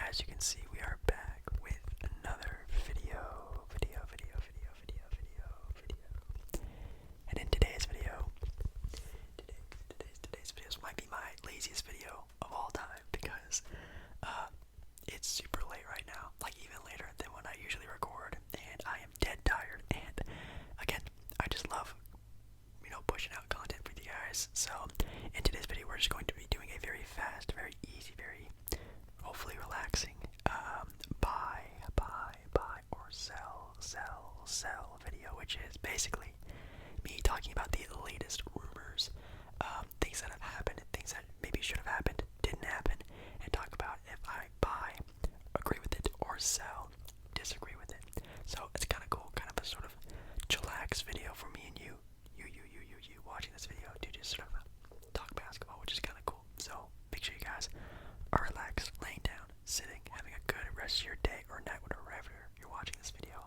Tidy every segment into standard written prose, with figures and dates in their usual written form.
as you can see, we are back with another video. And in today's video, today's videos might be my laziest video of all time because it's super late right now, like even later than when I usually record, and I am dead tired. And again, I just love, pushing out content with you guys. So in today's video, we're just going to be doing a very fast, very easy, very hopefully relaxing buy or sell video, which is basically me talking about the latest rumors, things that have happened, things that maybe should have happened, didn't happen, and talk about if I buy, agree with it, or sell, disagree with it. So it's kind of cool, kind of a sort of chillax video for me and you watching this video to just sort of talk basketball, which is kind of cool. So make sure you guys are relaxed, laying down, sitting, having a good rest of your day or night, wherever you're watching this video.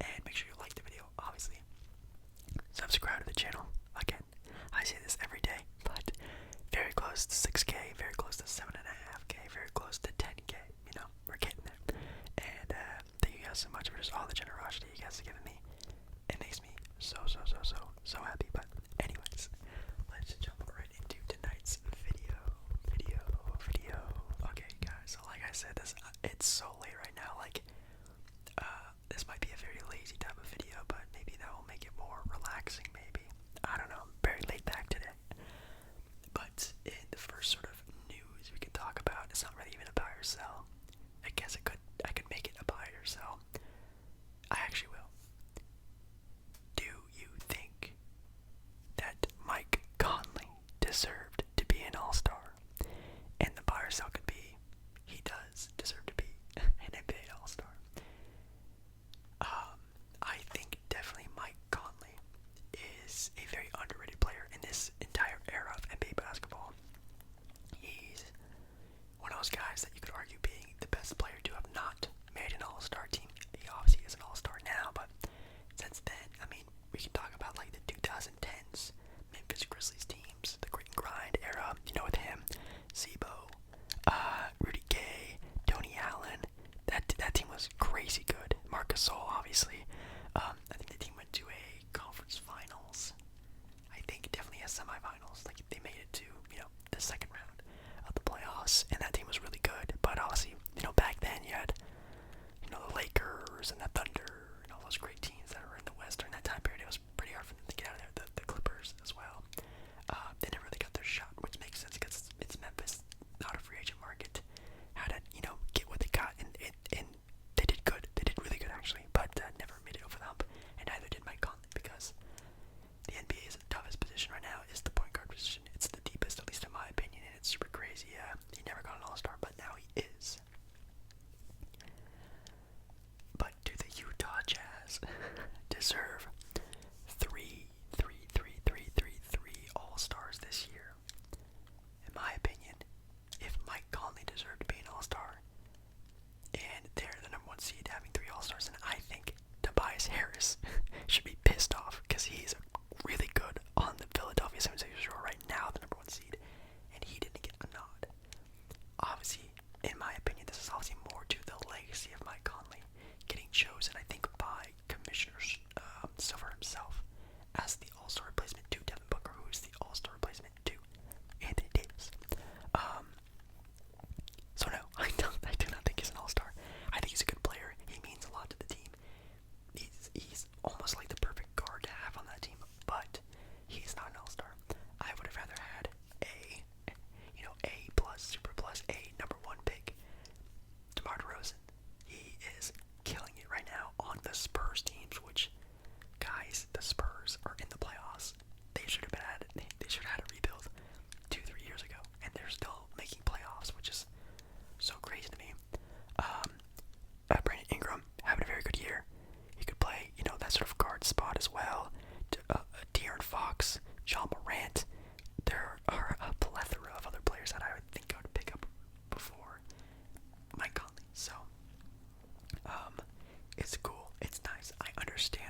And make sure you like the video, obviously. Subscribe to the channel. Again, I say this every day, but very close to 6K, very close to 7.5K, very close to 10K. We're getting there. And thank you guys so much for just all the generosity you guys have given me. It makes me so happy. But anyways, let's jump right into tonight's video. Okay, guys, so like I said, it's so late right now. This might be a very lazy type of video, but maybe that will make it more relaxing. Maybe, I don't know. I'm very laid back today. But in the first sort of news we could talk about, it's not really even a buy or sell. I guess I could make it a buy or sell. I actually will. Do you think that Mike Conley deserved to be an all-star? And the buy or sell could be, he does deserve to be an NBA all-star. I think definitely Mike Conley is a very underrated player in this entire era of NBA basketball. He's one of those guys that you could argue being the best player to have not made an all-star team. He obviously is an all-star now, but since then, we can talk about like the 2010s Memphis Grizzlies teams, the grit and grind era, with him, Zebo, Rudy Gay, Tony Allen. That team was crazy good. Marc Gasol, obviously. I think the team went to a conference finals. I think definitely a semifinals. Like they made it to the second round of the playoffs, and that team was really good. But obviously, back then you had the Lakers and the Thunder and all those great teams that were in the West during that time period. It was pretty hard for them to get out of there. The Clippers as well. They never really got their shot, which makes sense because it's Memphis, not a free agent market. Had to get what they got, and they did good. They did really good actually, but never made it over the hump. And neither did Mike Conley because the NBA's toughest position right now is the point guard position. It's the deepest, at least in my opinion, and it's super crazy. He never got an all-star, but now he is. But do the Utah Jazz deserve three all-stars this year? In my opinion, if Mike Conley deserved to be an all-star, and they're the number one seed having 3 all-stars, and I think Tobias Harris should be pissed off because he's really good on the Philadelphia 76ers who are right now the number one seed, and he didn't get a nod. Obviously, in my opinion, this is obviously more to the legacy of Mike Conley getting chosen, I think, by Commissioner Silver himself as the all-star replacement to Devin Booker, who is the all-star replacement to Anthony Davis. So no, I do not think he's an all-star. I think he's a good player. He means a lot to the team. He's almost like the perfect guard to have on that team, but he's not an all-star. I would have rather had A plus, super plus, A number 1 pick, DeMar DeRozan. He is killing it right now on the Spurs teams, which, guys, the Spurs are in the playoffs. They should have had a rebuild 2-3 years ago, and they're still making playoffs, which is so crazy to me. Brandon Ingram having a very good year. He could play, that sort of guard spot as well. De'Aaron Fox, John Morant. There are a plethora of other players that I would think I would pick up before Mike Conley. So, it's cool. It's nice. I understand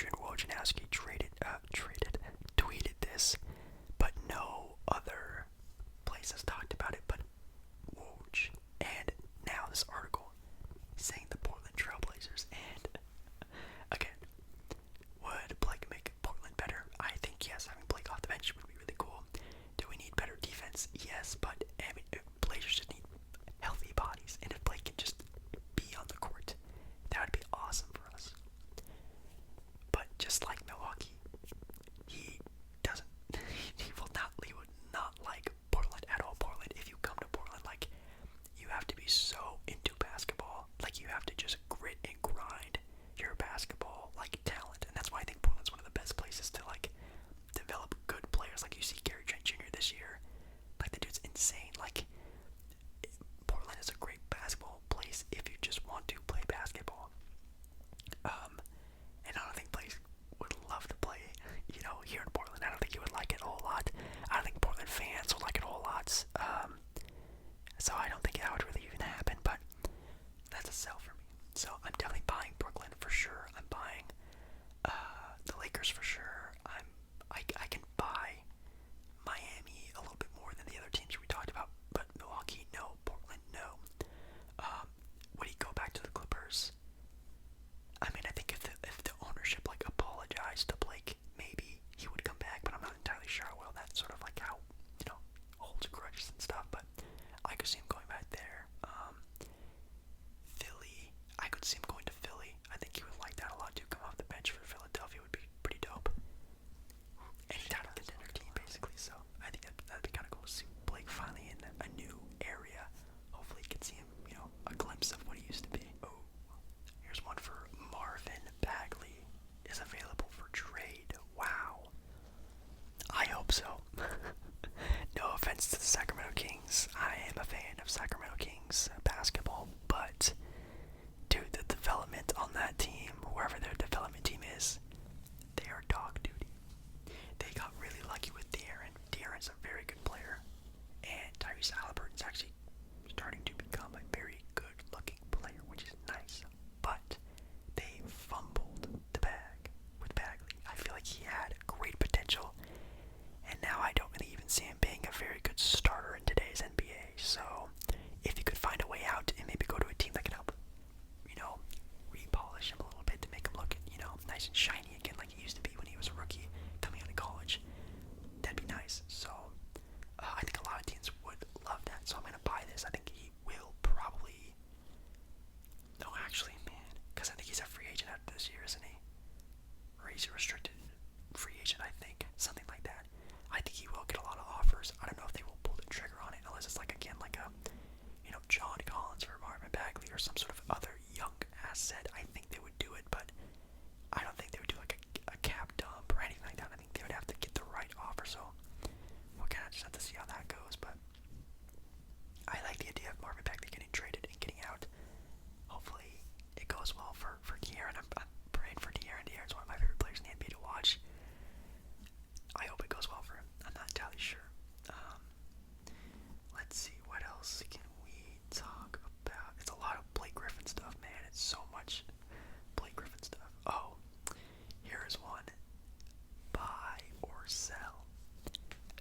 Adrian Wojnarowski tweeted this, but no other place has talked about it but Woj. And now this article saying the Portland Trailblazers. And again, would Blake make Portland better? I think yes. Having Blake off the bench would be really cool. Do we need better defense? Yes, but I mean, Blazers just need healthy bodies, and if Blake can just be on the court, that would be awesome for us. But just like Milwaukee, he doesn't. He would not like Portland at all. Portland, if you come to Portland, like, you have to be so into basketball, like you have to just grit and grind your basketball like talent, and that's why I think Portland's one of the best places to like develop good players. Like you see Gary Trent Jr. this year, like the dude's insane. Like Portland is a great basketball place if you just want to play basketball. And I don't think Blake would love to play, here in Portland. I don't think he would like it a whole lot. I don't think Portland fans would like it a whole lot. So I don't think that would really even happen, but that's a sell for me. So I'm definitely buying Brooklyn for sure. I'm buying the Lakers for sure. I can buy Miami a little bit more than the other teams we talked about, but Milwaukee, no. Portland, no. Would he go back to the Clippers? I mean, I think if the ownership like apologized to Blake, maybe he would come back, but I'm not entirely sure how well. That's sort of like how, holds grudges and stuff, but I could see him going back there. Philly, I could see him going to Philly. I think he would like that a lot too. Come off the bench for Philadelphia would be pretty dope. Any title contender team, basically. So I think that'd be kind of cool to see Blake finally in a new area. Hopefully, you can see him, a glimpse of what he used to be. Oh, here's one for Marvin Bagley is available for trade. Wow. I hope so. No offense to the Sacramento Kings. I am a fan of Sacramento Kings basketball, but dude, the development on that team, wherever their development team is, they are dog duty. They got really lucky with De'Aaron. De'Aaron's a very good player, and Tyrese Halliburton's actually starting to become a very good-looking player, which is nice. But they fumbled the bag with Bagley. I feel like he had great potential, and now I don't really even see him being a very good starter in today's NBA. So if you could find a way out and maybe go to a team that can help, repolish him a little bit to make him look, nice and shiny again like he used to be when he was a rookie coming out of college, that'd be nice. So I think a lot of teams would love that. So I'm going to buy this. I think he will probably... No, actually, man, because I think he's a free agent after this year, isn't he? Or he's a restricted free agent, I think. Something like that. I think he will get a lot of offers. I don't know if they will pull the trigger on it unless it's like, again, like a, John Collins or Marvin Bagley or some sort of other young asset. I think they would do it, but I don't think they would do like a cap dump or anything like that. I think they would have to get the right offer, so we'll kind of just have to see how that goes. But I like the idea of Marvin Bagley getting traded and getting out. Hopefully it goes well for De'Aaron. I'm praying for De'Aaron. De'Aaron's one of my favorite players in the NBA to watch. I hope it goes well for him. I'm not entirely sure. Let's see, what else can we talk about? It's a lot of Blake Griffin stuff, man. It's so much Blake Griffin stuff. Oh, here's one. Buy or sell.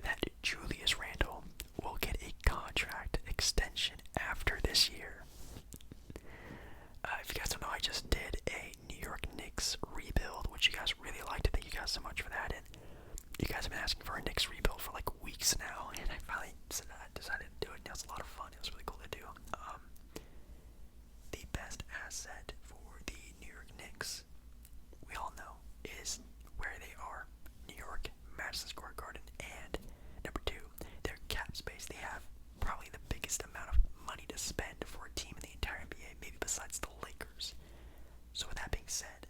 That Julius Randle will get a contract extension after this year. If you guys don't know, I just did a New York Knicks rebuild, which you guys really liked. Thank you guys so much for that. And you guys have been asking for a Knicks rebuild for like weeks now, and I finally decided to do it. And it was a lot of fun. It was really cool to do. The best asset for the New York Knicks, we all know, is where they are. New York, Madison Square Garden, and number two, their cap space. They have probably the biggest amount of money to spend for a team in the entire NBA, maybe besides the Lakers. So with that being said,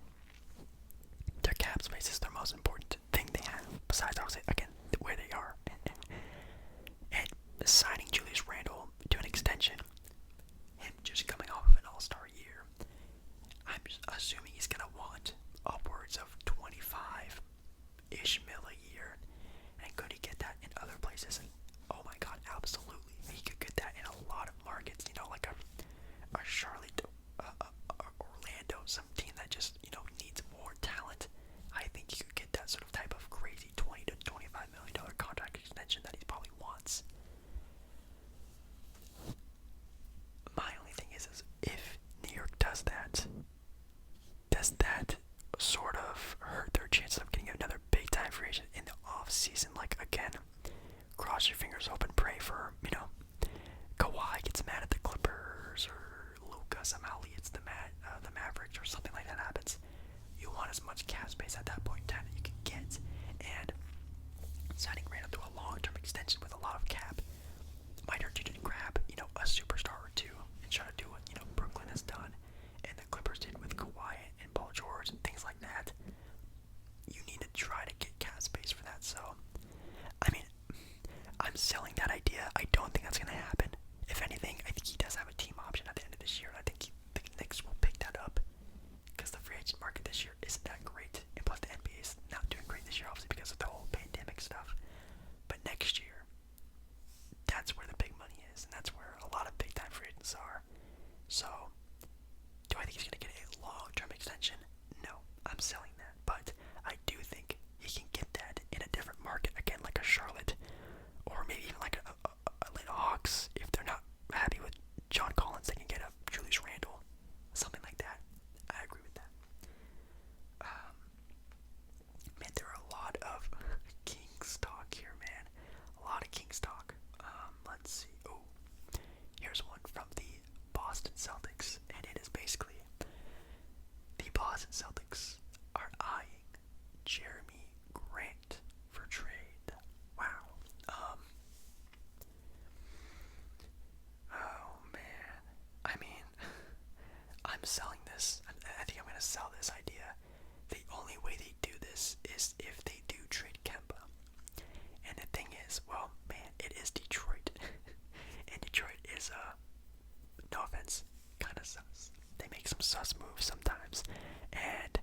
their cap space is their most important thing they have, besides, obviously, again, where they are. And signing Julius Randle to an extension, him just coming off of an all-star year, I'm assuming he's going to want upwards of 25-ish mil a year. is, and that's where a lot of big time free agents are. So, do I think he's going to get a long-term extension? No, I'm selling that. But I do think he can get that in a different market, again, like a Charlotte, or maybe even like a Atlanta Hawks. If they're not happy with John Collins, they can get a Julius Randle, something like that. I agree with that. Man, there are a lot of Kings talk here, man. A lot of Kings talk. Let's see. Oh, here's one from the Boston Celtics, and it is basically the Boston Celtics are eyeing Jeremy Grant for trade. Wow. Oh man. I mean, I'm selling this. I think I'm gonna sell this idea. The only way they do this is if they do trade Kemba. And the thing is, well, man, it is Detroit. And Detroit is, no offense, kind of sus. They make some sus moves sometimes. And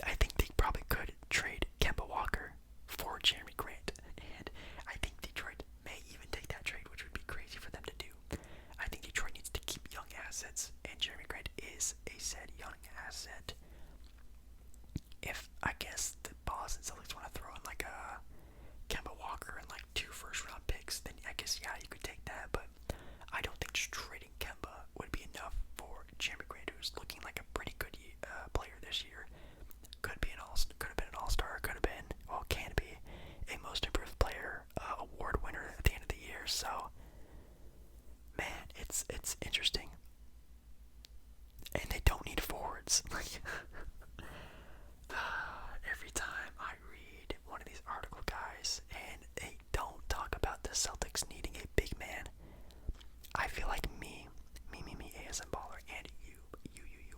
I think they probably could trade Kemba Walker for Jeremy Grant. And I think Detroit may even take that trade, which would be crazy for them to do. I think Detroit needs to keep young assets, and Jeremy Grant is a said young asset. If, I guess, the Boston Celtics want to throw in like a Kemba Walker and like 2 first-round picks, then I guess, yeah, you could take that, but I don't think just trading Kemba would be enough for Jeremy Grant, who's looking like a pretty good player this year. Could have been an all-star, could have been, well, can be a most improved player award winner at the end of the year. So, man, it's interesting, and they don't need forwards. Like, every time I read one of these article guys and they don't talk about the Celtics needing a big man, I feel like me, ASMballeR, and you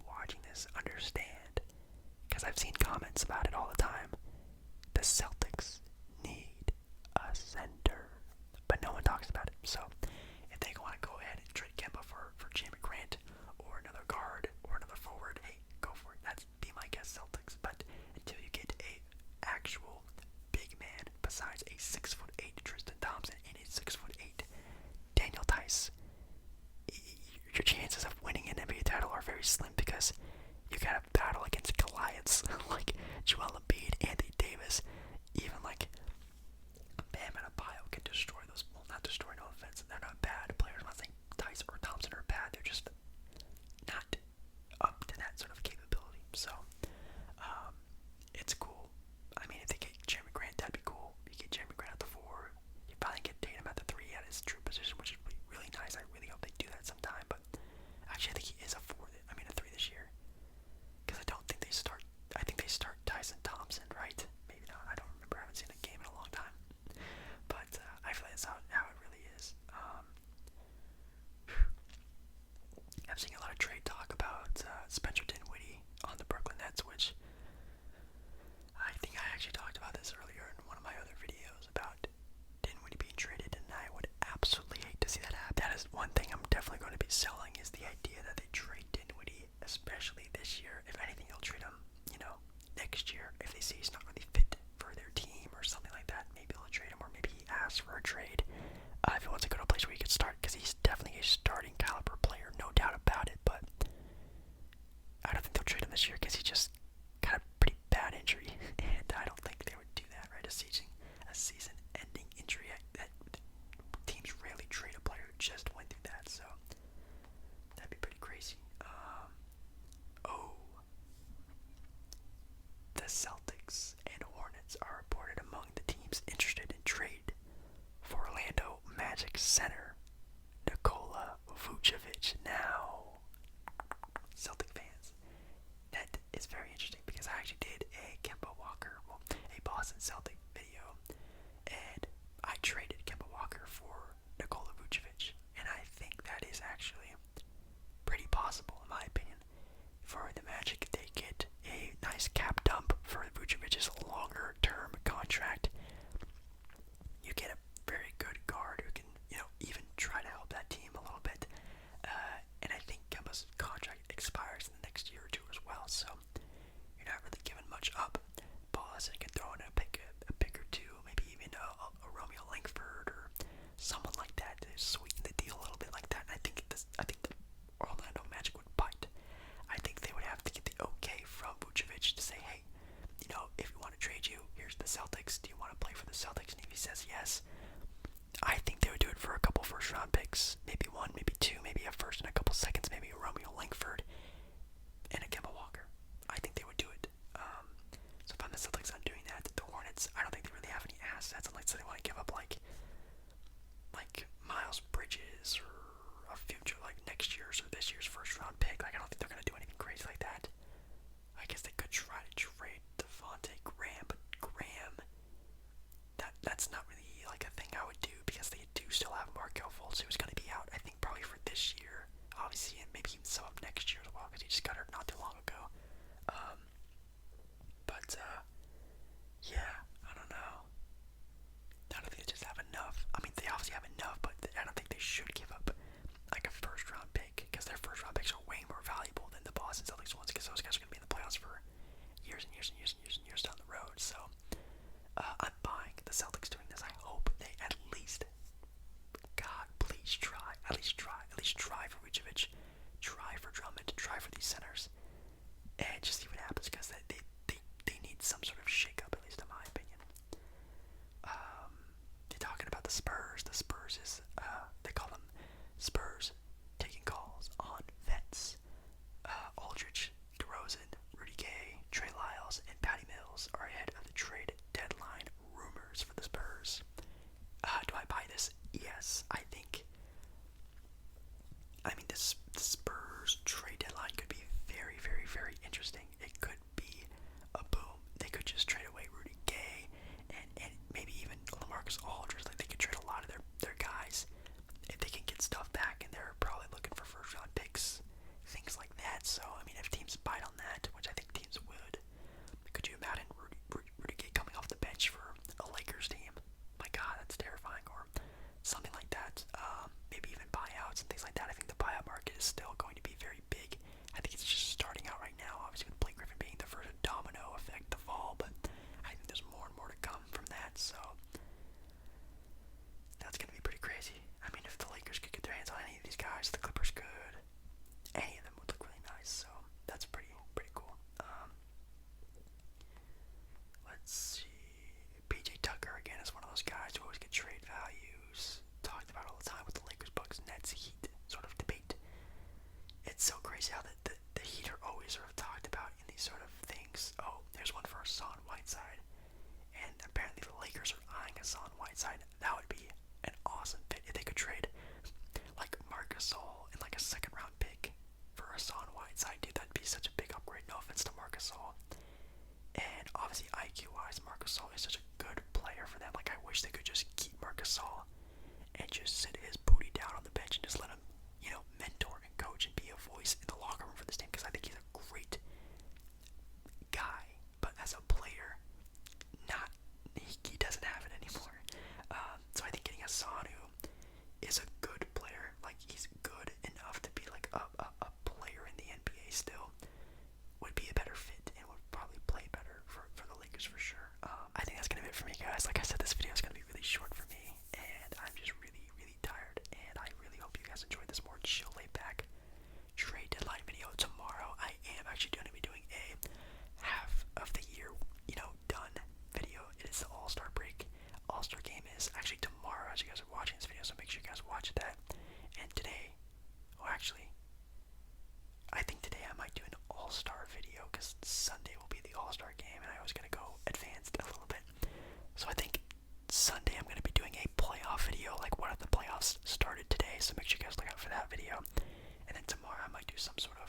watching this understand, because I've seen comments about it all the time. The Celtics need a center, but no one talks about it. So if they want to go ahead and trade Kemba for Jeremy Grant or another guard or another forward, hey, go for it. That's be my guess, Celtics. But until you get a actual big man besides a 6'8" Tristan Thompson and a 6'8" Daniel Tice, your chances of winning an NBA title are very slim, because you gotta battle against Goliaths like Joel Embiid, Anthony Davis, even like Bam and Adebayo can destroy those. Well, not destroy, no offense. They're not bad players. I'm not saying Tice or Thompson are bad. They're just not up to that sort of capability. So, it's cool. I mean, if they get Jeremy Grant, that'd be cool. You get Jeremy Grant at the 4. You finally get Tatum at the 3 at his true position, which would be really nice. I really hope they do that sometime. But actually, I think he is a 3 this year. Because I don't think they start. I think they start Tyson Thompson, right? Maybe not. I don't remember. I haven't seen a game in a long time. But I feel like that's how it really is. I'm seeing a lot of trade talk about Spencer Dinwiddie on the Brooklyn Nets, which I think I actually talked about this earlier in one of my other videos about Dinwiddie being traded, and I would absolutely hate to see that happen. That is one thing I'm definitely going to be selling, is the idea that they trade Dinwiddie, especially this year. If anything, they'll trade him, next year if they see he's not really fit for their team or something like that. Maybe they'll trade him, or maybe he asks for a trade if he wants to go to a place where he could start, because he's definitely a starting caliber player, no doubt about it. But I don't think they'll trade him this year, because he just got a pretty bad injury, and I don't think they would do that, right? A season-ending injury. That teams rarely trade a player who just went through that, so that'd be pretty crazy. The Celtics and Hornets are reported among the teams interested in trade for Orlando Magic center Nikola Vucevic. Now, Celtic fans, that is very interesting, because I actually did a Boston Celtic video, and I traded Kemba Walker for Nikola Vucevic, and I think that is actually pretty possible, in my opinion. For the Magic, they get a nice cap dump for Vucevic's longer-term contract. You get a very good guard who can, even try to help that team a little bit. And I think Kemba's contract expires in the next year or two as well, so you're not really giving much up. Boston can throw in a pick or two, maybe even a Romeo Langford Randle's who's going to be out, I think, probably for this year, obviously, and maybe even some up next year as well, because he just got hurt not too long ago. But yeah, I don't know. I don't think they just have enough. I mean, they obviously have enough, but I don't think they should give up like a first round pick, because their first round picks are way more valuable than the Boston Celtics ones, because those guys are going to be in the playoffs for years and years and years and years and years down the road. So I'm buying the Celtics doing this. I hope they at least, God, please try, at least try for Vucevic, try for Drummond, try for these centers, and just see what happens, because they need some sort of shakeup, at least in my opinion. You're talking about the Spurs. The Spurs is, they call them Spurs taking calls on vets. Aldridge, DeRozan, Rudy Gay, Trey Lyles, and Patty Mills are ahead of the trade deadline rumors for the Spurs. Do I buy this? Yes, I think. I mean, the Spurs trade deadline could be very, very, very interesting. It could be a boom. They could just trade away Rudy Gay and maybe even LaMarcus Aldridge. Like, they could trade a lot of their guys if they can get stuff back, and they're probably looking for first round picks, things like that. So, I mean, if teams bite on that, which I think teams would, could you imagine Rudy Gay coming off the bench for a Lakers team? My God, that's terrifying. Or something like that. Maybe even buyouts and things like that. I think the buyout market is still going to be very big. I think it's just starting out right now, obviously with Blake Griffin being the first domino effect to fall, but I think there's more and more to come from that. So that's going to be pretty crazy. I mean, if the Lakers could get their hands on any of these guys, the Clippers could. Any of them would look really nice. So that's pretty cool. Let's see. PJ Tucker again is one of those guys who always get trade values talked about all the time with the Lakers, Bucks, Nets, Heat sort of debate. It's so crazy how the Heat are always sort of talked about in these sort of things. Oh, there's one for Hassan Whiteside, and apparently the Lakers are eyeing Hassan Whiteside. That would be an awesome fit if they could trade like Marc Gasol and like a second round pick for Hassan Whiteside. Dude, that'd be such a big upgrade. No offense to Marc Gasol. And obviously IQ-wise, Marc Gasol is such a good player for them. Like, I wish they could just keep Marc Gasol and just sit his booty down on the bench and just let him, mentor and coach and be a voice in the locker room for this team, because I think he's a great guy. But as a player, he doesn't have it anymore. So I think getting Hassan, who is a good player, like, he's good enough to be like a player in the NBA still, would be a better fit and would probably play better for the Lakers for sure. I think that's going to be it for me, guys. Like I said, this video is going to be really short for me, and I'm just really, really tired, and I really hope you guys enjoyed this more chill, laid-back trade deadline video. Tomorrow, I am actually going to be doing a half of the year, done video. It is the All-Star break. All-Star game is actually tomorrow as you guys are watching this video, so make sure you guys watch that. And today, I think today I might do an All-Star video, because Sunday will be the All-Star game, and I was going to go advanced a little bit. So I think Sunday I'm going to be doing a playoff video, like what if the playoffs started today, so make sure you guys look out for that video. And then tomorrow I might do some sort of